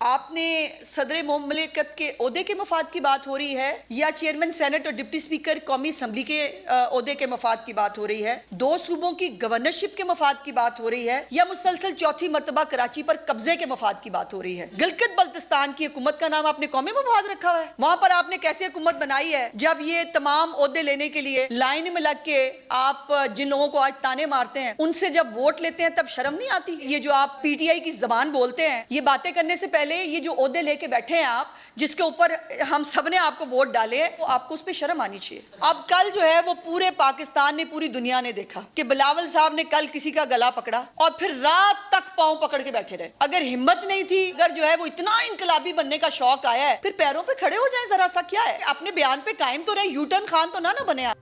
آپ نے؟ صدر مملکت کے عہدے کے مفاد کی بات ہو رہی ہے یا چیئرمین سینٹ اور ڈپٹی اسپیکر قومی اسمبلی کے عہدے کے مفاد کی بات ہو رہی ہے؟ 2 صوبوں کی گورنرشپ کے مفاد کی بات ہو رہی ہے یا مسلسل چوتھی مرتبہ کراچی پر قبضے کے مفاد کی بات ہو رہی ہے؟ گلگت بلتستان کی حکومت کا نام آپ نے قومی مفاد رکھا ہوا ہے، وہاں پر آپ نے کیسے حکومت بنائی ہے جب یہ تمام عہدے لینے کے لیے لائن میں لگ کے آپ جن لوگوں کو آج تانے مارتے ہیں ان سے جب ووٹ لیتے ہیں تب شرم نہیں آتی؟ یہ جو آپ پی ٹی آئی کی زبان بولتے ہیں، یہ باتیں کرنے سے پہلے یہ جو عہدے لے کے بیٹھے ہیں آپ، جس کے اوپر ہم سب نے آپ کو ووٹ ڈالے ہیں، وہ آپ کو اس پہ شرم آنی چاہیے۔ اب کل جو ہے وہ پورے پاکستان نے، پوری دنیا نے دیکھا کہ بلاول صاحب نے کل کسی کا گلا پکڑا اور پھر رات تک پاؤں پکڑ کے بیٹھے رہے۔ اگر ہمت نہیں تھی، اگر جو ہے وہ اتنا انقلابی بننے کا شوق آیا ہے، پھر پیروں پہ کھڑے ہو جائیں ذرا سا، کیا ہے اپنے بیان پہ قائم تو رہے، یو ٹرن خان تو نہ بنے آپ۔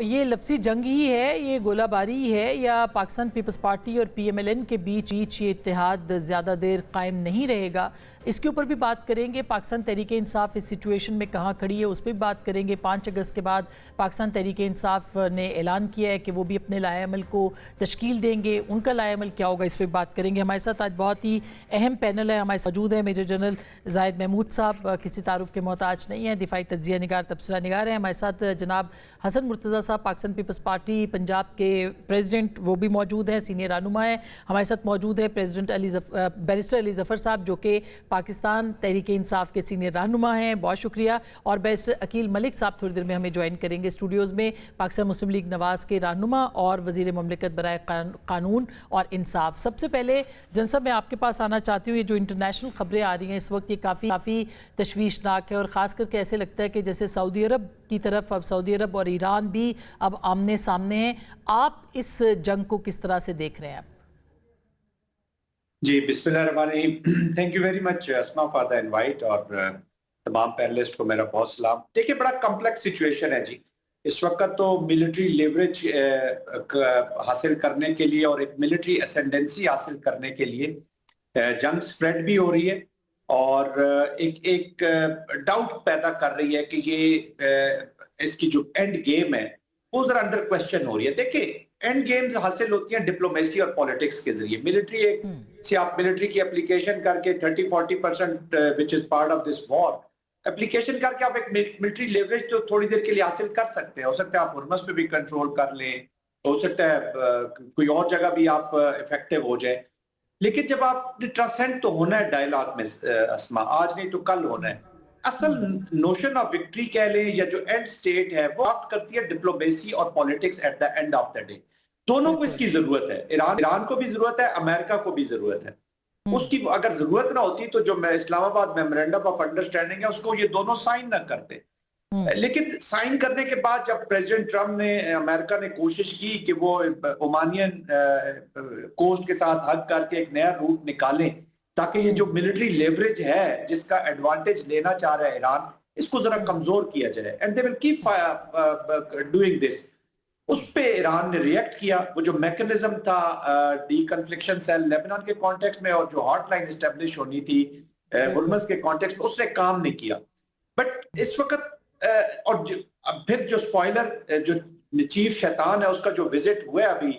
یہ لفظی جنگ ہی ہے، یہ گولہ باری ہی ہے، یا پاکستان پیپلز پارٹی اور پی ایم ایل این کے بیچ یہ اتحاد زیادہ دیر قائم نہیں رہے گا؟ اس کے اوپر بھی بات کریں گے۔ پاکستان تحریک انصاف اس سچویشن میں کہاں کھڑی ہے اس پہ بھی بات کریں گے۔ 5 اگست کے بعد پاکستان تحریک انصاف نے اعلان کیا ہے کہ وہ بھی اپنے لائحہ عمل کو تشکیل دیں گے، ان کا لائحہ عمل کیا ہوگا اس پہ بات کریں گے۔ ہمارے ساتھ آج بہت ہی اہم پینل ہے، ہمارے ساتھ موجود ہے میجر جنرل زاہد محمود صاحب، کسی تعارف کے محتاج نہیں ہیں، دفاعی تجزیہ نگار، تبصرہ نگار ہیں۔ ہمارے ساتھ جناب حسن مرتضیٰ صاحب، پاکستان پیپلز پارٹی پنجاب کے پریزیڈنٹ، وہ بھی موجود ہیں، سینئر رہنما ہیں۔ ہمارے ساتھ موجود ہے بیرسٹر علی ظفر صاحب، جو کہ پاکستان تحریک انصاف کے سینئر رہنما ہیں، بہت شکریہ۔ اور بیرسٹر عقیل ملک صاحب تھوڑی دیر میں ہمیں جوائن کریں گے اسٹوڈیوز میں، پاکستان مسلم لیگ نواز کے رہنما اور وزیر مملکت برائے قانون اور انصاف۔ سب سے پہلے جن صاحب میں آپ کے پاس آنا چاہتی ہوں، یہ جو انٹرنیشنل خبریں آ رہی ہیں اس وقت، یہ کافی تشویشناک ہے، اور خاص کر کے ایسے لگتا ہے کہ جیسے سعودی عرب کی طرف، اب سعودی عرب اور ایران بھی اب آمنے سامنے ہیں۔ آپ اس جنگ کو کس طرح سے دیکھ رہے ہیں؟ آپ جی، بسم اللہ الرحمن الرحیم۔ Thank you very much Asma for the invite, اور تمام پینلسٹ کو میرا بہت سلام۔ دیکھیں، بڑا کمپلیکس سچویشن ہے جی اس وقت۔ تو ملٹری لیوریج حاصل کرنے کے لیے اور ایک ملٹری اسینڈنسی حاصل کرنے کے لیے جنگ سپریڈ بھی ہو رہی ہے، اور ایک ڈاؤٹ پیدا کر رہی ہے کہ یہ اس کی جو اینڈ گیم ہے وہ ذرا انڈر کویسچن ہو رہی ہے۔ دیکھیں، اینڈ گیمز حاصل ہوتی ہیں ڈپلومیسی اور پولیٹکس کے ذریعے۔ ملٹری سے آپ ملٹری کی اپلیکیشن کر کے 30-40% which is part of this war application کر کے آپ ایک ملٹری لیوریج تو تھوڑی دیر کے لیے حاصل کر سکتے ہیں۔ ہو سکتا ہے آپ ہرمز پہ بھی کنٹرول کر لیں، ہو سکتا ہے کوئی اور جگہ بھی آپ افیکٹو ہو جائیں، لیکن جب آپ نے ٹرانسینڈ تو ہونا ہے ڈائیلاگ میں اسما، آج نہیں تو کل ہونا ہے۔ اصل نوشن آف وکٹری کہہ لیں یا جو اینڈ سٹیٹ ہے وہ آفٹ کرتی ہے ڈپلومیسی اور politics at the end of the day. دونوں کو اس کی ضرورت ہے، ایران کو بھی ضرورت ہے، امریکہ کو بھی ضرورت ہے۔ اس کی اگر ضرورت نہ ہوتی تو جو اسلام آباد میمورنڈم آف انڈرسٹینڈنگ ہے اس کو یہ دونوں سائن نہ کرتے، لیکن سائن کرنے کے بعد جب پریزیڈنٹ ٹرمپ نے، امریکہ نے کوشش کی کہ وہ عمانین کوسٹ کے ساتھ حق کر کے ایک نیا روٹ نکالیں تاکہ یہ جو ملٹری لیوریج ہے جس کا ایڈوانٹیج لینا چاہ رہا ہے ایران، اس کو ذرا کمزور کیا جائے، and they will keep doing this. اس پہ ایران نے ریئیکٹ کیا۔ وہ جو میکنزم تھا ڈی کنفلکشن سیل لیبنان کے کانٹیکس میں اور جو ہاٹ لائن اسٹیبلش ہونی تھی ہرمز کے کانٹیکس میں، اس نے کام نہیں کیا۔ بٹ اس وقت اور پھر جو سپوائلر، جو چیف شیطان ہے، اس کا جو وزٹ ہوا ہے ابھی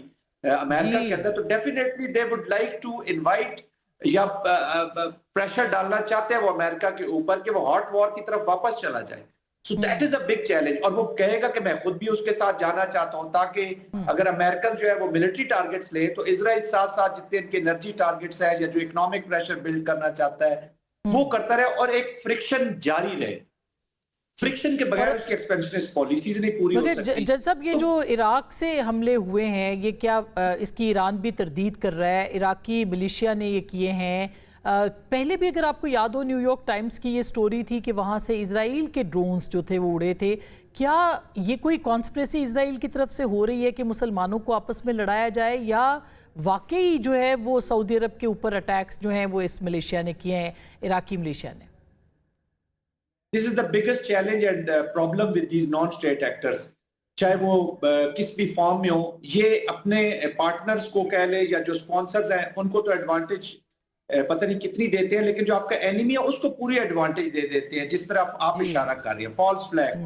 امریکہ کے اندر، تو definitely they would like to invite یا پریشر ڈالنا چاہتے ہیں وہ امریکہ کے اوپر کہ وہ ہاٹ وار کی طرف واپس چلا جائے۔ So that is a big challenge, اور وہ کہے گا کہ میں خود بھی اس کے ساتھ جانا چاہتا ہوں تاکہ اگر امریکن جو ہے وہ ملٹری ٹارگٹس لے تو اسرائیل ساتھ ساتھ جتنے ان کے انرجی ٹارگٹس ہے یا جو اکنامک پریشر بلڈ کرنا چاہتا ہے وہ کرتا رہے، اور ایک فرکشن جاری رہے۔ فرکشن کے بغیر اس کی ایکسپینشنسٹ پالیسیز نہیں پوری ہو سکتی۔ جج صاحب، یہ جو عراق سے حملے ہوئے ہیں، یہ کیا اس کی ایران بھی تردید کر رہا ہے؟ عراقی ملیشیا نے یہ کیے ہیں۔ پہلے بھی اگر آپ کو یاد ہو، نیو یارک ٹائمز کی یہ سٹوری تھی کہ وہاں سے اسرائیل کے ڈرونز جو تھے وہ اڑے تھے۔ کیا یہ کوئی کانسپریسی اسرائیل کی طرف سے ہو رہی ہے کہ مسلمانوں کو آپس میں لڑایا جائے، یا واقعی جو ہے وہ سعودی عرب کے اوپر اٹیکس جو ہیں وہ اس ملیشیا نے کیے ہیں، عراقی ملیشیا نے؟ This is the biggest challenge and problem with these non-state actors، چاہے وہ کس بھی فارم میں ہو، یہ اپنے پارٹنرز کو کہہ لے یا جو سپانسرز ہیں ان کو تو ایڈوانٹیج پتہ نہیں کتنی دیتے ہیں، لیکن جو آپ کا اینیمی ہے اس کو پوری ایڈوانٹیج دے دیتے ہیں، جس طرح آپ اشارہ کر رہی ہیں، فالس فلیگ،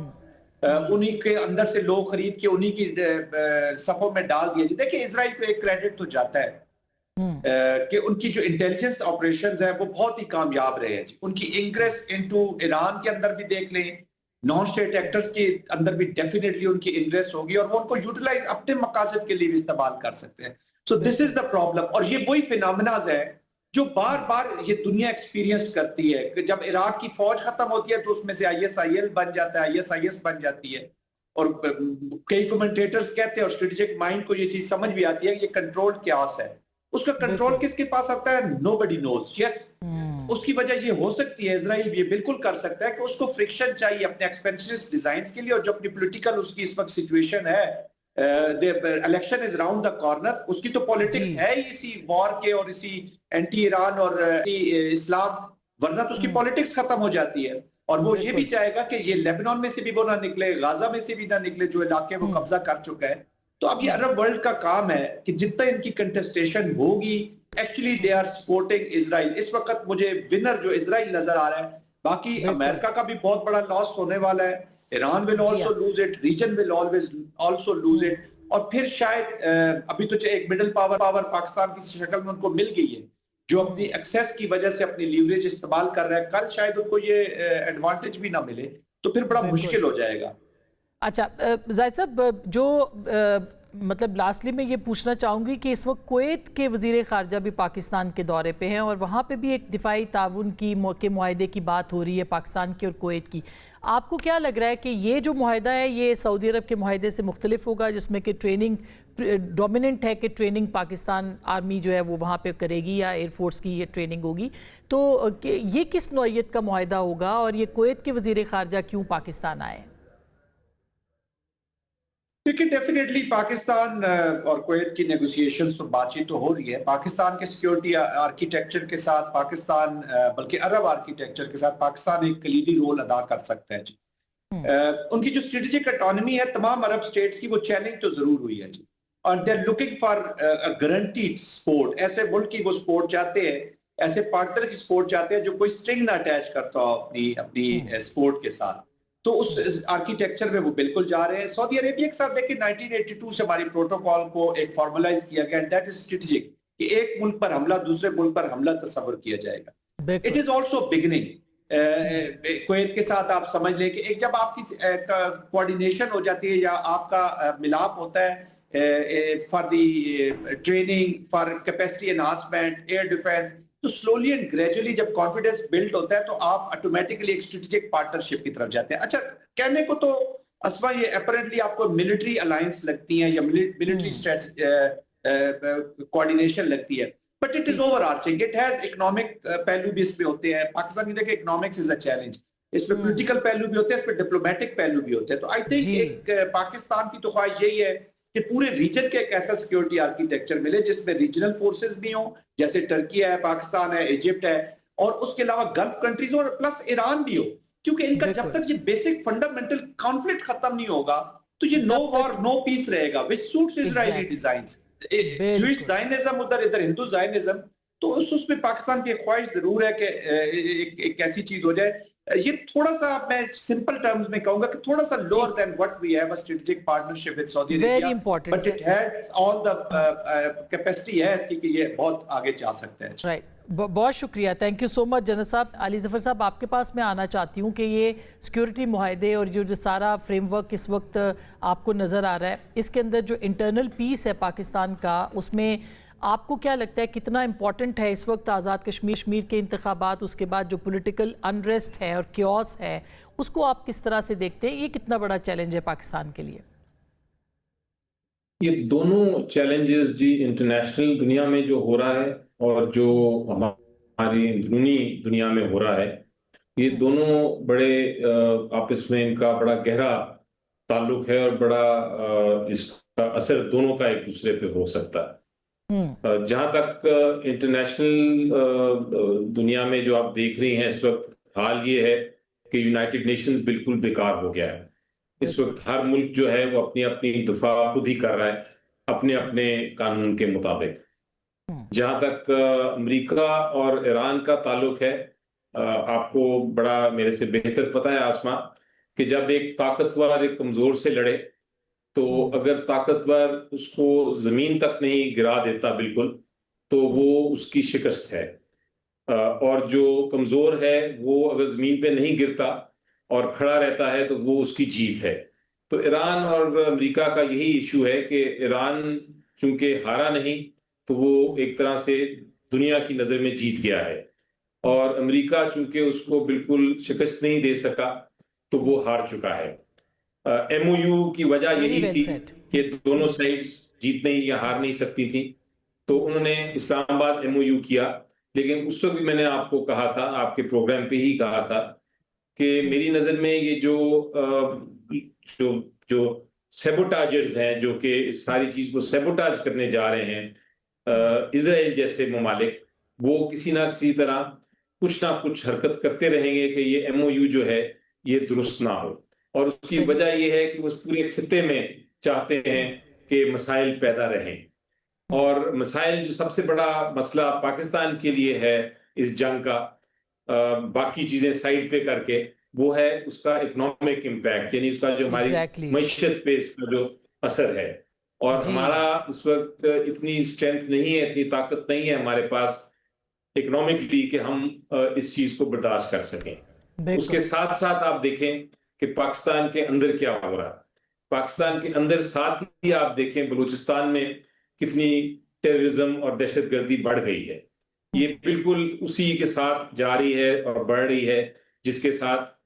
انہی کے اندر سے لوگ خرید کے انہی کی صفوں میں ڈال دیا۔ دیکھیں، اسرائیل کو ایک کریڈٹ تو جاتا ہے کہ ان کی جو انٹیلیجنس آپریشنز ہیں وہ بہت ہی کامیاب رہے ہیں جی. ان کی انگریس انٹو ایران کے اندر بھی دیکھ لیں, نان اسٹیٹ ایکٹرز کے اندر بھی ڈیفینیٹلی ان کی انگریس ہوگی اور وہ ان کو یوٹیلائز اپنے مقاصد کے لیے بھی استعمال کر سکتے ہیں. سو دس از دا پرابلم. اور یہ وہی فینامناز ہے جو بار بار یہ دنیا ایکسپیرینس کرتی ہے کہ جب عراق کی فوج ختم ہوتی ہے تو اس میں سے ISIL بن جاتا ہے, ISIS بن جاتی ہے. اور کئی کمنٹیٹرز کہتے ہیں اور اسٹریٹجک مائنڈ کو یہ چیز سمجھ بھی آتی ہے کہ یہ کنٹرول کیاس ہے. اس کا کنٹرول کس کے پاس آتا ہے؟ nobody knows. yes, اس کی وجہ یہ ہو سکتی ہے, اسرائیل یہ بالکل کر سکتا ہے کہ اس کو فرکشن چاہیے اپنے ایکسپینشنز ڈیزائنز کے لیے, اور جو اپنی پولیٹیکل اس کی اس وقت سچویشن ہے, election is round the corner, اس کی تو پولیٹکس ہے ہی اسی وار کے اور اسی اینٹی ایران اور اینٹی اسلام, ورنہ تو اس کی پولیٹکس ختم ہو جاتی ہے. اور وہ یہ بھی چاہے گا کہ یہ لیبنان میں سے بھی وہ نہ نکلے, غازہ میں سے بھی نہ نکلے, جو علاقے وہ قبضہ کر چکا ہے. تو اب یہ عرب ورلڈ کا کام ہے کہ جتنا ان کی کنٹسٹیشن ہوگی, ایکچولی دے آر سپورٹنگ اسرائیل. اس وقت مجھے ونر جو اسرائیل نظر آ رہا ہے, باقی امریکہ کا بھی بہت بڑا لاس ہونے والا ہے, Iran will also lose it, region will always also lose it. اور پھر شاید ابھی تو ایک مڈل پاور پاکستان کی شکل میں ان کو مل گئی ہے جو اپنی ایکسیس کی وجہ سے اپنی لیوریج استعمال کر رہا ہے. کل شاید ان کو یہ ایڈوانٹیج بھی نہ ملے تو پھر بڑا مشکل ہو جائے گا. اچھا زاہد صاحب, جو مطلب لاسٹلی میں یہ پوچھنا چاہوں گی کہ اس وقت کویت کے وزیر خارجہ بھی پاکستان کے دورے پہ ہیں اور وہاں پہ بھی ایک دفاعی تعاون کی معاہدے کی بات ہو رہی ہے پاکستان کی اور کویت کی. آپ کو کیا لگ رہا ہے کہ یہ جو معاہدہ ہے یہ سعودی عرب کے معاہدے سے مختلف ہوگا, جس میں کہ ٹریننگ ڈومیننٹ ہے کہ ٹریننگ پاکستان آرمی جو ہے وہ وہاں پہ کرے گی یا ایئر فورس کی یہ ٹریننگ ہوگی, تو یہ کس نوعیت کا معاہدہ ہوگا اور یہ کویت کے وزیر خارجہ کیوں پاکستان آئے؟ کیونکہ ڈیفینیٹلی پاکستان اور کویت کی نیگوسیشنز تو بات چیت تو ہو رہی ہے. پاکستان کے سیکیورٹی آرکیٹیکچر کے ساتھ پاکستان, بلکہ عرب آرکیٹیکچر کے ساتھ پاکستان ایک کلیدی رول ادا کر سکتا ہے جی. ان کی جو اسٹریٹجک اٹانومی ہے تمام عرب سٹیٹس کی, وہ چیلنج تو ضرور ہوئی ہے جی. اور they are looking for guaranteed support. ایسے ملک کی وہ سپورٹ چاہتے ہیں, ایسے پارٹنر کی سپورٹ چاہتے ہیں جو کوئی سٹرنگ نہ اٹیچ کرتا ہو اپنی سپورٹ کے ساتھ. تو اس آرکیٹیکچر میں وہ بالکل جا رہے ہیں. سعودی عربیہ کے ساتھ دیکھیں 1982 سے ہماری پروٹوکول کو ایک فارملائز کیا گیا, اینڈ دیٹ از اسٹریٹجک, کہ ایک ملک پر حملہ دوسرے ملک پر حملہ تصور کیا جائے گا. It is also beginning. Kuwait کے ساتھ آپ سمجھ لیں کہ ایک جب آپ کی کوارڈینیشن ہو جاتی ہے یا آپ کا ملاپ ہوتا ہے for the training, for capacity enhancement, year defence, تو سلولی اینڈ گریجولی جب کانفیڈنس بلڈ ہوتا ہے تو آپ آٹومیٹکلی ایک اسٹریٹجک پارٹنرشپ کی طرف جاتے ہیں. اچھا کہنے کو تو اسما یہ اپیرنٹلی آپ کو ملٹری الائنس لگتی ہیں یا ملٹری کوارڈینیشن لگتی ہے, but it is over arching. It has economic پہلو بھی اس پہ ہوتے ہیں. پاکستان میں دیکھیں اکنامکس از اے چیلنج, اس میں پولیٹیکل پہلو بھی ہوتے ہیں, اس پہ ڈپلومیٹک پہلو بھی ہوتے ہیں. تو آئی تھنک ایک پاکستان کی تو خواہش یہی ہے کہ پورے ریجن کے ایک ایسا سیکیورٹی آرکیٹیکچر ملے جس میں ریجنل فورسز بھی ہوں, جیسے ٹرکی ہے, پاکستان ہے, ایجپٹ ہے, اور اس کے علاوہ گلف کنٹریز اور پلس ایران بھی ہو. کیونکہ ان کا جب تک یہ بیسک فنڈامنٹل کانفلکٹ ختم نہیں ہوگا تو یہ نو وار نو پیس رہے گا, which suits Israeli designs. Jewish Zionism ادھر ہندو زائنزم, تو اس میں پاکستان کی خواہش ضرور ہے کہ ایک ایسی چیز ہو جائے. یہ تھوڑا سا میں سمپل ٹرمز میں کہوں گا کہ تھوڑا سا lower than what we have a strategic partnership with Saudi Arabia, but it has all the capacity ہے اس کی کہ یہ بہت آگے جا سکتا ہے. رائٹ, بہت شکریہ, thank you so much general صاحب. علی ظفر صاحب آپ کے پاس میں آنا چاہتی ہوں کہ یہ سیکیورٹی معاہدے اور جو سارا فریم ورک اس وقت آپ کو نظر آ رہا ہے, اس کے اندر جو انٹرنل پیس ہے پاکستان کا, اس میں آپ کو کیا لگتا ہے کتنا امپورٹنٹ ہے اس وقت آزاد کشمیر کے انتخابات, اس کے بعد جو پولیٹیکل انریسٹ ہے اور کیوس ہے, اس کو آپ کس طرح سے دیکھتے ہیں؟ یہ کتنا بڑا چیلنج ہے پاکستان کے لیے؟ یہ دونوں چیلنجز جی انٹرنیشنل دنیا میں جو ہو رہا ہے اور جو ہماری اندرونی دنیا میں ہو رہا ہے, یہ دونوں بڑے آپس میں ان کا بڑا گہرا تعلق ہے اور بڑا اس کا اثر دونوں کا ایک دوسرے پہ ہو سکتا ہے. جہاں تک انٹرنیشنل دنیا میں جو آپ دیکھ رہی ہیں اس وقت, حال یہ ہے کہ یونائٹڈ نیشنز بالکل بیکار ہو گیا ہے. اس وقت ہر ملک جو ہے وہ اپنی اپنی دفاع خود ہی کر رہا ہے اپنے اپنے قانون کے مطابق. جہاں تک امریکہ اور ایران کا تعلق ہے, آپ کو بڑا میرے سے بہتر پتہ ہے آسما کہ جب ایک طاقتور ایک کمزور سے لڑے تو اگر طاقتور اس کو زمین تک نہیں گرا دیتا بالکل, تو وہ اس کی شکست ہے، اور جو کمزور ہے وہ اگر زمین پہ نہیں گرتا اور کھڑا رہتا ہے تو وہ اس کی جیت ہے۔ تو ایران اور امریکہ کا یہی ایشو ہے کہ ایران چونکہ ہارا نہیں تو وہ ایک طرح سے دنیا کی نظر میں جیت گیا ہے، اور امریکہ چونکہ اس کو بالکل شکست نہیں دے سکا تو وہ ہار چکا ہے۔ ایم او یو کی وجہ یہی تھی کہ دونوں سائڈز جیتنے یا ہار نہیں سکتی تھی، تو انہوں نے اسلام آباد ایم او یو کیا، لیکن اس وقت بھی میں نے آپ کو کہا تھا، آپ کے پروگرام پہ ہی کہا تھا کہ میری نظر میں یہ جو سیبوٹاجرز ہیں، جو کہ اس ساری چیز کو سیبوٹاج کرنے جا رہے ہیں، اسرائیل جیسے ممالک، وہ کسی نہ کسی طرح کچھ نہ کچھ حرکت کرتے رہیں گے کہ یہ ایم او یو جو ہے یہ درست نہ ہو، اور اس کی وجہ یہ ہے کہ وہ پورے خطے میں چاہتے ہیں کہ مسائل پیدا رہیں، اور مسائل جو سب سے بڑا مسئلہ پاکستان کے لیے ہے اس جنگ کا، باقی چیزیں سائڈ پہ کر کے، وہ ہے اس کا اکنامک امپیکٹ، یعنی اس کا جو ہماری معیشت پہ اس کا جو اثر ہے، اور ہمارا اس وقت اتنی اسٹرینتھ نہیں ہے، اتنی طاقت نہیں ہے ہمارے پاس اکنامکلی کہ ہم اس چیز کو برداشت کر سکیں۔ اس کے ساتھ ساتھ آپ دیکھیں کہ پاکستان کے اندر کیا ہو رہا ہے، پاکستان کے اندر ساتھ ہی آپ دیکھیں بلوچستان میں کتنی ٹیررزم اور دہشت گردی بڑھ گئی ہے، یہ بالکل اسی کے ساتھ جاری ہے اور بڑھ رہی ہے جس کے ساتھ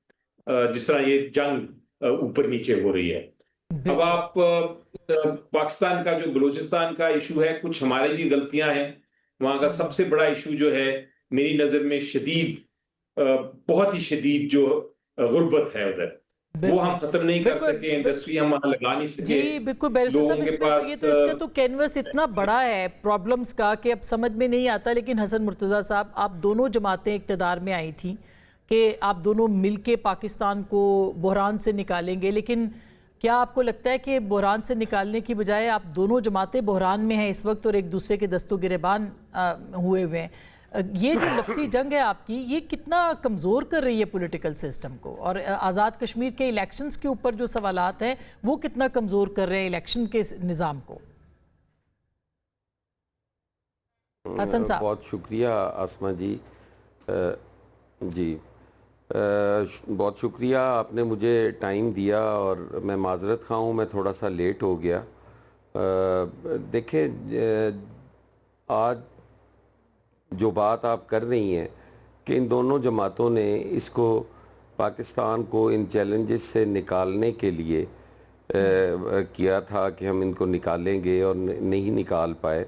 جس طرح یہ جنگ اوپر نیچے ہو رہی ہے۔ اب آپ پاکستان کا جو بلوچستان کا ایشو ہے، کچھ ہمارے بھی غلطیاں ہیں، وہاں کا سب سے بڑا ایشو جو ہے میری نظر میں شدید، بہت ہی شدید جو غربت ہے ادھر، وہ ہم ختم نہیں کر سکے، انڈسٹری ہم وہاں لگا نہیں سکے۔ جی بالکل بیرسٹر صاحب، اس میں یہ تو اس کا تو کینوس اتنا بڑا ہے پرابلمز کا کہ اب سمجھ میں نہیں آتا، لیکن حسن مرتضیٰ صاحب، آپ دونوں جماعتیں اقتدار میں آئی تھیں کہ آپ دونوں مل کے پاکستان کو بحران سے نکالیں گے، لیکن کیا آپ کو لگتا ہے کہ بحران سے نکالنے کی بجائے آپ دونوں جماعتیں بحران میں ہیں اس وقت اور ایک دوسرے کے دست و گریبان ہوئے ہوئے ہیں؟ یہ جو لفظی جنگ ہے آپ کی، یہ کتنا کمزور کر رہی ہے پولیٹیکل سسٹم کو، اور آزاد کشمیر کے الیکشنز کے اوپر جو سوالات ہیں وہ کتنا کمزور کر رہے ہیں الیکشن کے نظام کو؟ حسن صاحب۔ بہت شکریہ آسمہ جی، بہت شکریہ، آپ نے مجھے ٹائم دیا، اور میں معذرت خواہ ہوں، میں تھوڑا سا لیٹ ہو گیا۔ دیکھیں، آج جو بات آپ کر رہی ہیں کہ ان دونوں جماعتوں نے اس کو، پاکستان کو ان چیلنجز سے نکالنے کے لیے کیا تھا کہ ہم ان کو نکالیں گے، اور نہیں نکال پائے۔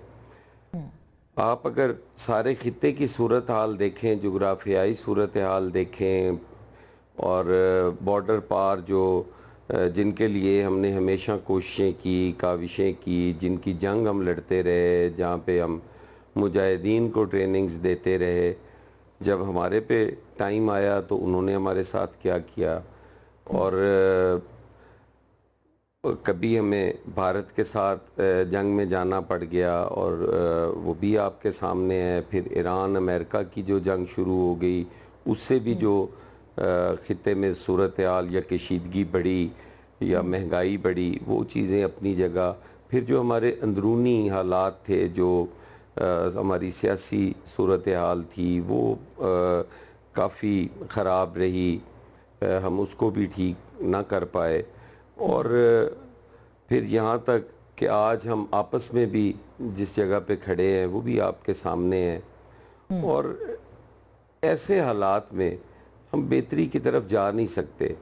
آپ اگر سارے خطے کی صورتحال دیکھیں، جغرافیائی صورتحال دیکھیں، اور بارڈر پار جو جن کے لیے ہم نے ہمیشہ کوششیں کی، کاوشیں کی، جن کی جنگ ہم لڑتے رہے، جہاں پہ ہم مجاہدین کو ٹریننگز دیتے رہے، جب ہمارے پہ ٹائم آیا تو انہوں نے ہمارے ساتھ کیا کیا، اور کبھی ہمیں بھارت کے ساتھ جنگ میں جانا پڑ گیا، اور وہ بھی آپ کے سامنے ہے۔ پھر ایران امریکہ کی جو جنگ شروع ہو گئی، اس سے بھی جو خطے میں صورتحال یا کشیدگی بڑھی یا مہنگائی بڑھی، وہ چیزیں اپنی جگہ۔ پھر جو ہمارے اندرونی حالات تھے، جو ہماری سیاسی صورتحال تھی، وہ کافی خراب رہی، ہم اس کو بھی ٹھیک نہ کر پائے، اور پھر یہاں تک کہ آج ہم آپس میں بھی جس جگہ پہ کھڑے ہیں وہ بھی آپ کے سامنے ہیں، اور ایسے حالات میں ہم بہتری کی طرف جا نہیں سکتے۔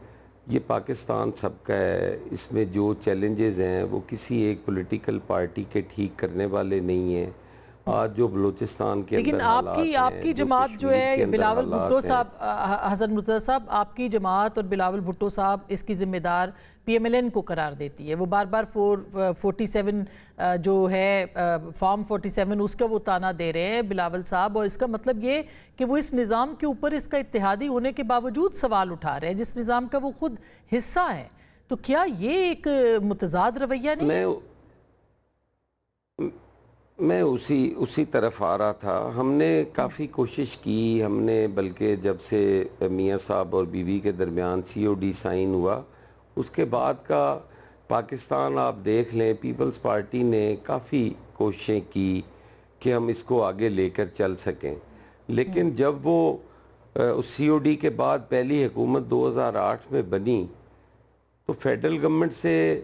یہ پاکستان سب کا ہے، اس میں جو چیلنجز ہیں وہ کسی ایک پولیٹیکل پارٹی کے ٹھیک کرنے والے نہیں ہیں۔ آج جو بلوچستان کے اندر حالات ہیں، لیکن آپ کی جماعت جو ہے، بلاول بھٹو صاحب، حسن مرتضیٰ صاحب، آپ کی جماعت اور بلاول بھٹو صاحب اس کی ذمہ دار پی ایم ایل این کو قرار دیتی ہے۔ وہ بار بار 47 جو ہے فارم 47 اس کا وہ تانا دے رہے ہیں بلاول صاحب، اور اس کا مطلب یہ کہ وہ اس نظام کے اوپر اس کا اتحادی ہونے کے باوجود سوال اٹھا رہے ہیں جس نظام کا وہ خود حصہ ہے۔ تو کیا یہ ایک متضاد رویہ نہیں؟ میں اسی طرف آ رہا تھا۔ ہم نے کافی کوشش کی، ہم نے بلکہ جب سے میاں صاحب اور بیوی کے درمیان COD سائن ہوا، اس کے بعد کا پاکستان آپ دیکھ لیں، پیپلز پارٹی نے کافی کوششیں کی کہ ہم اس کو آگے لے کر چل سکیں. لیکن جب وہ اس سی او ڈی کے بعد پہلی حکومت 2008 میں بنی تو فیڈرل گورنمنٹ سے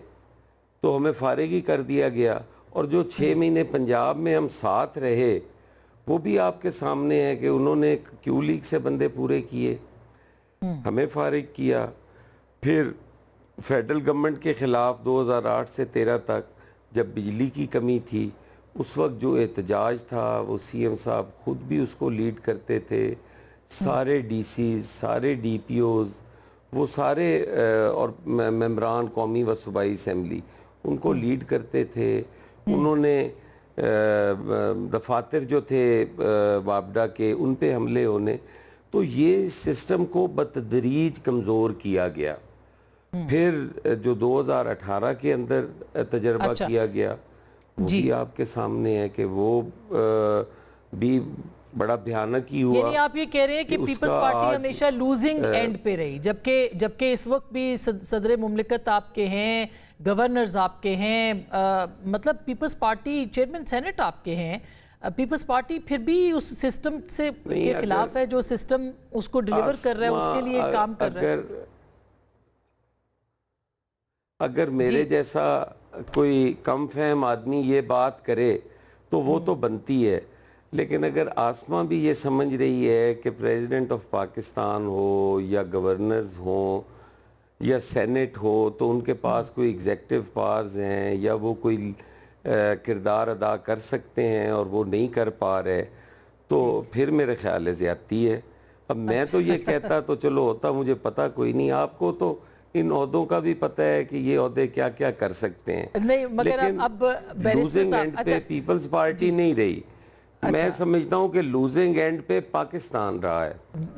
تو ہمیں فارغ ہی کر دیا گیا, اور جو 6 مہینے پنجاب میں ہم ساتھ رہے وہ بھی آپ کے سامنے ہے کہ انہوں نے کیو لیگ سے بندے پورے کیے, ہمیں فارغ کیا. پھر فیڈرل گورنمنٹ کے خلاف 2008 سے 13 تک جب بجلی کی کمی تھی اس وقت جو احتجاج تھا وہ سی ایم صاحب خود بھی اس کو لیڈ کرتے تھے, سارے ڈی سیز, سارے ڈی پی اوز, وہ سارے اور ممبران قومی و صوبائی اسمبلی ان کو لیڈ کرتے تھے. انہوں نے دفاتر جو تھے وابڈا کے ان پہ حملے ہونے, تو یہ سسٹم کو بتدریج کمزور کیا گیا. پھر جو 2018 کے اندر تجربہ کیا گیا وہ بھی آپ کے سامنے ہے کہ وہ بھی بڑا بھیانک ہی ہوا. یعنی آپ یہ کہہ رہے ہیں کہ پیپلز پارٹی ہمیشہ لوزنگ اینڈ پہ رہی, جبکہ اس وقت بھی صدر مملکت آپ کے ہیں, گورنرز آپ کے ہیں, مطلب پیپلز پارٹی چیئرمین سینٹ آپ کے ہیں. پیپلز پارٹی پھر بھی اس سسٹم سے کے خلاف ہے, جو سسٹم اس کو ڈیلیور کر رہا ہے اس کے لیے کام کر رہا ہے. اگر میرے جیسا کوئی کم فہم آدمی یہ بات کرے تو وہ تو بنتی ہے, لیکن اگر آسماں بھی یہ سمجھ رہی ہے کہ پریزیڈنٹ آف پاکستان ہو یا گورنرز ہوں یا سینٹ ہو تو ان کے پاس کوئی ایگزیکٹو پاورز ہیں یا وہ کوئی کردار ادا کر سکتے ہیں اور وہ نہیں کر پا رہے, تو پھر میرے خیال ہے زیادتی ہے. اب میں تو یہ کہتا تو چلو ہوتا, مجھے پتہ کوئی نہیں, آپ کو تو ان عہدوں کا بھی پتہ ہے کہ یہ عہدے کیا کیا کر سکتے ہیں. نہیں مگر اب لوزنگ اینڈ پہ پیپلز پارٹی نہیں رہی. میں سمجھتا ہوں کہ لوزنگ اینڈ پہ پاکستان رہا ہے,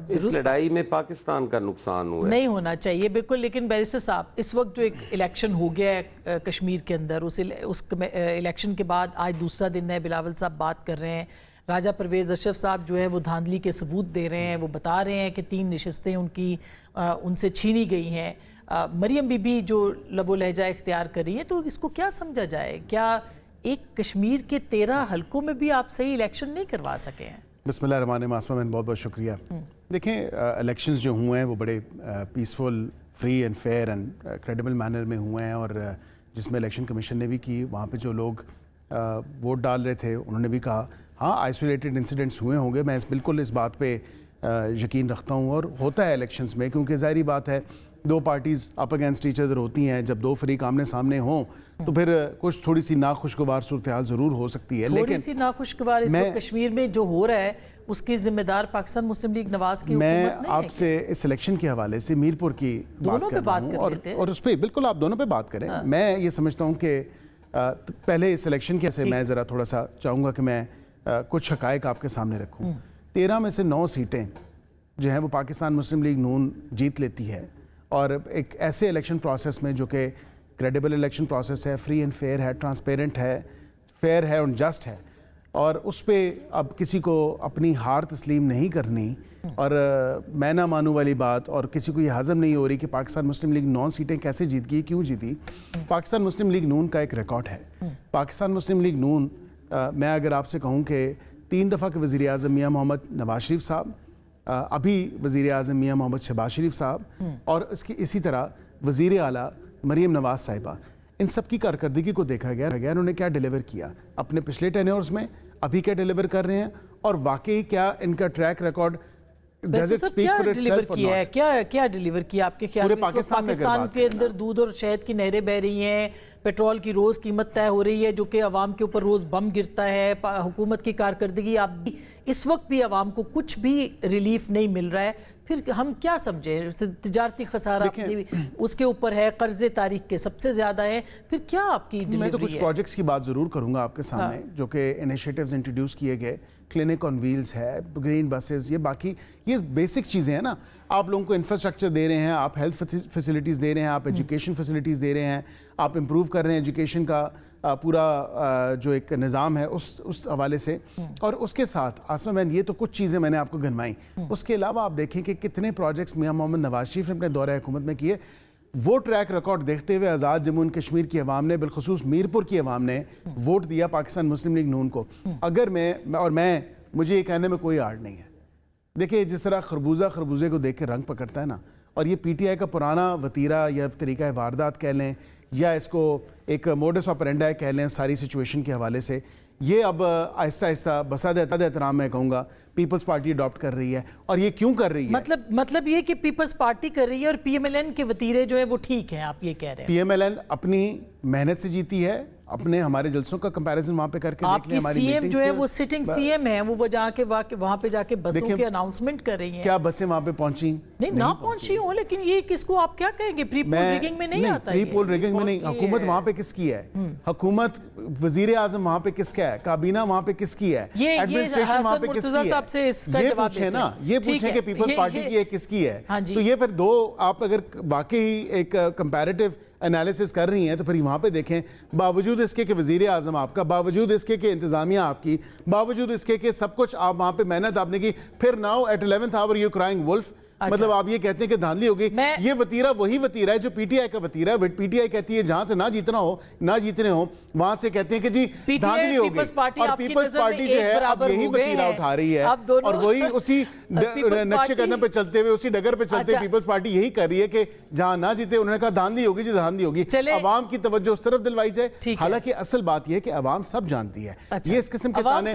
اس لڑائی میں پاکستان کا نقصان ہوا ہے. نہیں ہونا چاہیے بالکل. لیکن بیرسٹر صاحب اس وقت جو ایک الیکشن ہو گیا ہے کشمیر کے اندر, اس الیکشن کے بعد آج دوسرا دن ہے, بلاول صاحب بات کر رہے ہیں, راجہ پرویز اشرف صاحب جو ہے وہ دھاندلی کے ثبوت دے رہے ہیں, وہ بتا رہے ہیں کہ 3 نشستیں ان سے چھینی گئی ہیں. مریم بی بی جو لب و لہجہ اختیار کر رہی ہے, تو اس کو کیا سمجھا جائے؟ کیا ایک کشمیر کے 13 حلقوں میں بھی آپ صحیح الیکشن نہیں کروا سکے ہیں؟ بسم اللہ الرحمن الرحیم. آسمہ بہن بہت بہت شکریہ. دیکھیں الیکشنز جو ہوئے ہیں وہ بڑے peaceful, free and fair and credible manner میں ہوئے ہیں, اور جس میں الیکشن کمیشن نے بھی کی, وہاں پہ جو لوگ ووٹ ڈال رہے تھے انہوں نے بھی کہا ہاں آئسولیٹڈ انسیڈنٹس ہوئے ہوں گے. میں بالکل اس بات پہ یقین رکھتا ہوں, اور ہوتا ہے الیکشنز میں, کیونکہ ظاہری بات ہے 2 parties up against each other ہوتی ہیں. جب 2 فریق آمنے سامنے ہوں تو پھر کچھ تھوڑی سی ناخوشگوار صورتحال ضرور ہو سکتی ہے. تھوڑی سی ناخوشگوار اس وقت کشمیر میں جو ہو رہا ہے اس کی ذمہ دار پاکستان مسلم لیگ نواز کی حکومت نہیں ہے. میں آپ سے اس الیکشن کے حوالے سے میرپور کی بات کر رہا ہوں, اور اس پہ بالکل آپ دونوں پہ بات کریں. میں یہ سمجھتا ہوں کہ پہلے اس الیکشن کے سے میں ذرا تھوڑا سا چاہوں گا کہ میں کچھ حقائق آپ کے سامنے رکھوں. 13 میں سے 9 سیٹیں جو ہیں وہ پاکستان مسلم لیگ نون جیت لیتی ہے, اور ایک ایسے الیکشن پروسیس میں جو کہ کریڈیبل الیکشن پروسیس ہے, فری اینڈ فیئر ہے, ٹرانسپیرنٹ ہے, فیئر ہے اور جسٹ ہے, اور اس پہ اب کسی کو اپنی ہار تسلیم نہیں کرنی. اور میں نہ مانوں والی بات, اور کسی کو یہ ہضم نہیں ہو رہی کہ پاکستان مسلم لیگ 9 سیٹیں کیسے جیت گئی, کیوں جیتی. پاکستان مسلم لیگ نون کا ایک ریکارڈ ہے. پاکستان مسلم لیگ نون, میں اگر آپ سے کہوں کہ 3 دفعہ کے وزیر اعظم میاں محمد نواز شریف صاحب, ابھی وزیر اعظم میاں محمد شہباز شریف صاحب, اور اسی طرح وزیر اعلیٰ مریم نواز صاحبہ, ان سب کی کارکردگی کو دیکھا گیا انہوں نے کیا ڈیلیور کیا اپنے پچھلے ٹینیورز میں, ابھی کیا ڈیلیور کر رہے ہیں, اور واقعی کیا ان کا ٹریک ریکارڈ کیا ڈیلیور کیا آپ کے خیال میں؟ پاکستان کے اندر دودھ اور شہد کی نہریں بہ رہی ہیں, پیٹرول کی روز قیمت طے ہو رہی ہے جو کہ عوام کے اوپر روز بم گرتا ہے, حکومت کی کارکردگی آپ بھی اس وقت بھی عوام کو کچھ بھی ریلیف نہیں مل رہا ہے, پھر ہم کیا سمجھیں؟ تجارتی خسارہ اس کے اوپر ہے, قرضے تاریخ کے سب سے زیادہ ہیں, پھر کیا آپ کی ڈیلیوری ہے؟ میں تو کچھ پروجیکٹس کی بات ضرور کروں گا آپ کے سامنے جو کہ انیشیٹیوز انٹروڈیوس کیے گئے. کلینک آن ویلز ہے, گرین بسز, یہ باقی یہ بیسک چیزیں ہیں نا. آپ لوگوں کو انفراسٹرکچر دے رہے ہیں, آپ ہیلتھ فیسلٹیز دے رہے ہیں, آپ ایجوکیشن فیسلٹیز دے رہے ہیں, آپ امپروو کر رہے ہیں ایجوکیشن کا پورا جو ایک نظام ہے اس حوالے سے. اور اس کے ساتھ آسمہ بہن, یہ تو کچھ چیزیں میں نے آپ کو گنوائیں. اس کے علاوہ آپ دیکھیں کہ کتنے پروجیکٹس میاں محمد نواز شریف نے اپنے دورہ حکومت میں کیے. وہ ٹریک ریکارڈ دیکھتے ہوئے آزاد جموں اینڈ کشمیر کی عوام نے، بالخصوص میرپور کی عوام نے ووٹ دیا پاکستان مسلم لیگ نون کو. اگر مجھے یہ کہنے میں کوئی آڑ نہیں ہے. دیکھیں جس طرح خربوزے کو دیکھ کے رنگ پکڑتا ہے نا، اور یہ پی ٹی آئی کا پرانا وتیرہ یا طریقہ واردات کہہ لیں یا اس کو ایک موڈس آپرینڈا کہہ لیں ساری سچویشن کے حوالے سے، یہ اب آہستہ آہستہ بسادہ احترام میں کہوں گا پیپلز پارٹی اڈاپٹ کر رہی ہے. اور یہ کیوں کر رہی ہے؟ مطلب یہ کہ پیپلز پارٹی کر رہی ہے اور پی ایم ایل این کے وتیرے جو ہیں وہ ٹھیک ہیں، آپ یہ کہہ رہے ہیں؟ پی ایم ایل این اپنی محنت سے جیتی ہے. اپنے ہمارے جلسوں کا کمپیریزن وہاں پہ کر کے دیکھ لیں. ہماری سی ایم جو ہے وہ سٹنگ سی ایم ہے، وہ وہاں پہ جا کے بسوں کے اناؤنسمنٹ کر رہی ہیں. کیا بسیں وہاں پہ پہنچیں؟ نہیں نہ پہنچی ہوں، لیکن یہ کس کو آپ کیا کہیں گے؟ پری پول ریگنگ میں نہیں آتا. پری پول ریگنگ میں نہیں. حکومت وہاں پہ کس کی ہے؟ حکومت وزیر اعظم وہاں پہ کس کا ہے؟ کابینہ وہاں پہ کس کی ہے؟ ایڈمنسٹریشن وہاں پہ کس کی ہے؟ یہ پوچھیں نا، یہ پوچھیں کہ پیپلز پارٹی کی ہے کس کی ہے. تو یہ پھر دو آپ اگر واقعی ایک کمپیریٹیو انالیسس کر رہی ہیں تو پھر وہاں پہ دیکھیں، باوجود اس کے کہ وزیر اعظم آپ کا، باوجود اس کے کہ انتظامیہ آپ کی، باوجود اس کے کہ سب کچھ آپ وہاں پہ محنت آپ نے کی، پھر now at 11th hour you crying wolf. مطلب آپ یہ کہتے ہیں کہ دھاندلی ہوگی. یہ وتیرہ وہی وتیرہ ہے جو پی ٹی آئی کا وتیرہ ہے. پی ٹی آئی کہتی ہے جہاں سے نہ جیتنے ہو وہاں سے کہتے ہیں کہ جی دھاندلی ہوگی. اور پیپلز پارٹی جو ہے اب یہی وتیرہ اٹھا رہی ہے اور وہی اسی نقشے قدم پہ چلتے ہوئے، اسی ڈگر پہ چلتے ہوئے پیپلز پارٹی یہی کر رہی ہے کہ جہاں نہ جیتے انہوں نے کہا دھاندلی ہوگی جی دھاندلی ہوگی. عوام کی توجہ اس طرف دلوائی جائے. حالانکہ اصل بات یہ ہے کہ عوام سب جانتی ہے. یہ اس قسم کے تانے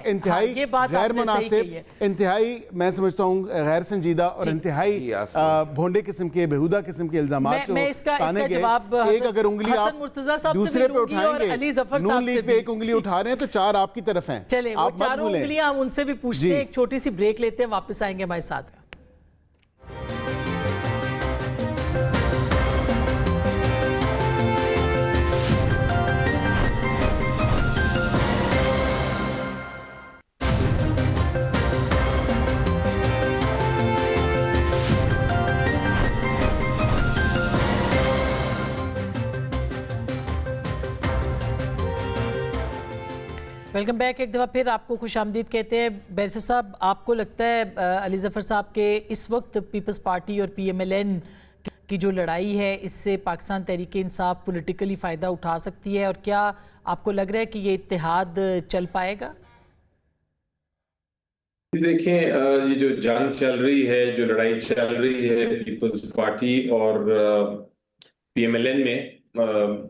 انتہائی غیر مناسب، انتہائی میں سمجھتا ہوں غیر سنجیدہ اور انتہائی بھونڈے قسم کے بےہودہ قسم کے الزامات جو تانے گئے. ایک اگر انگلی آپ دوسرے پہ اٹھائیں گے، نون لیگ پہ ایک انگلی اٹھا رہے ہیں تو چار آپ کی طرف ہیں. چلے وہ چاروں انگلیاں ہم ان سے بھی پوچھتے ہیں. ایک چھوٹی سی بریک لیتے ہیں، واپس آئیں گے ہمارے ساتھ. Welcome back. ایک دفعہ پھر آپ کو خوش آمدید کہتے ہیں. بیرسر صاحب، آپ کو لگتا ہے علی ظفر صاحب کہ اس وقت پیپلز پارٹی اور پی ایم ایل این کی جو لڑائی ہے اس سے پاکستان تحریک انصاف پولیٹیکلی فائدہ اٹھا سکتی ہے، اور کیا آپ کو لگ رہا ہے کہ یہ اتحاد چل پائے گا؟ دیکھیں یہ جو جنگ چل رہی ہے، جو لڑائی چل رہی ہے پیپلز پارٹی اور پی ایم ایل این میں،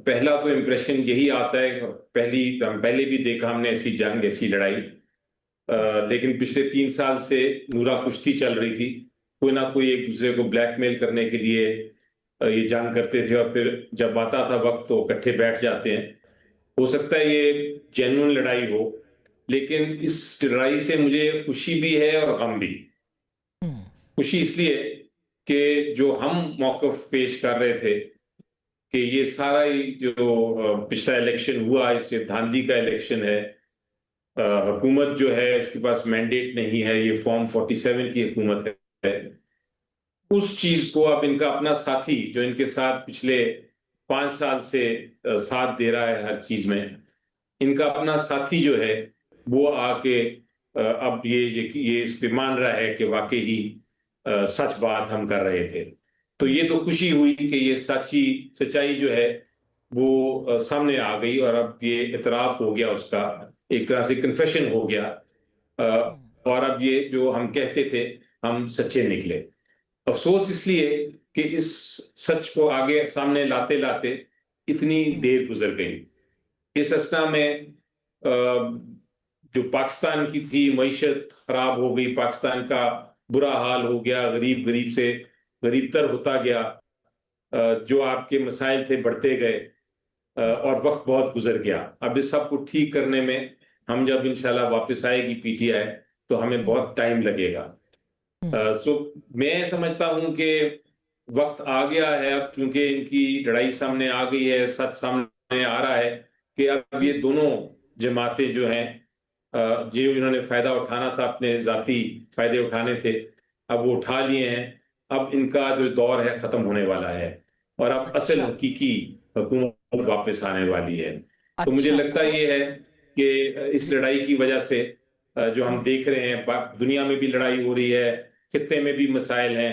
پہلا تو امپریشن یہی آتا ہے. پہلے بھی دیکھا ہم نے ایسی جنگ، ایسی لڑائی، لیکن پچھلے 3 سال سے نورا کشتی چل رہی تھی. کوئی نہ کوئی ایک دوسرے کو بلیک میل کرنے کے لیے یہ جنگ کرتے تھے، اور پھر جب آتا تھا وقت تو اکٹھے بیٹھ جاتے ہیں. ہو سکتا ہے یہ جینوئن لڑائی ہو، لیکن اس لڑائی سے مجھے خوشی بھی ہے اور غم بھی. خوشی اس لیے کہ جو ہم موقف پیش کر رہے تھے کہ یہ سارا جو پچھلا الیکشن ہوا اس سے دھاندلی کا الیکشن ہے، حکومت جو ہے اس کے پاس مینڈیٹ نہیں ہے، یہ فارم 47 کی حکومت ہے. اس چیز کو اب ان کا اپنا ساتھی جو ان کے ساتھ پچھلے 5 سال سے ساتھ دے رہا ہے ہر چیز میں، ان کا اپنا ساتھی جو ہے وہ آ کے اب یہ اس پہ مان رہا ہے کہ واقعی ہی سچ بات ہم کر رہے تھے. تو یہ تو خوشی ہوئی کہ یہ سچائی جو ہے وہ سامنے آ گئی، اور اب یہ اعتراف ہو گیا، اس کا ایک طرح سے کنفیشن ہو گیا، اور اب یہ جو ہم کہتے تھے ہم سچے نکلے. افسوس اس لیے کہ اس سچ کو آگے سامنے لاتے لاتے اتنی دیر گزر گئی. اس اثنا میں جو پاکستان کی تھی معیشت خراب ہو گئی، پاکستان کا برا حال ہو گیا، غریب سے غریب تر ہوتا گیا، جو آپ کے مسائل تھے بڑھتے گئے، اور وقت بہت گزر گیا. اب اس سب کو ٹھیک کرنے میں ہم جب انشاءاللہ واپس آئے گی پی ٹی آئی تو ہمیں بہت ٹائم لگے گا. میں سمجھتا ہوں کہ وقت آ گیا ہے اب، کیونکہ ان کی لڑائی سامنے آ گئی ہے، سچ سامنے آ رہا ہے کہ اب یہ دونوں جماعتیں جو ہیں جو انہوں نے فائدہ اٹھانا تھا، اپنے ذاتی فائدے اٹھانے تھے، اب وہ اٹھا لیے ہیں. اب ان کا جو دور ہے ختم ہونے والا ہے، اور اب اصل حقیقی حکومت واپس آنے والی ہے. تو مجھے لگتا یہ ہے کہ اس لڑائی کی وجہ سے جو ہم دیکھ رہے ہیں، دنیا میں بھی لڑائی ہو رہی ہے، خطے میں بھی مسائل ہیں،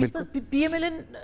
PMLN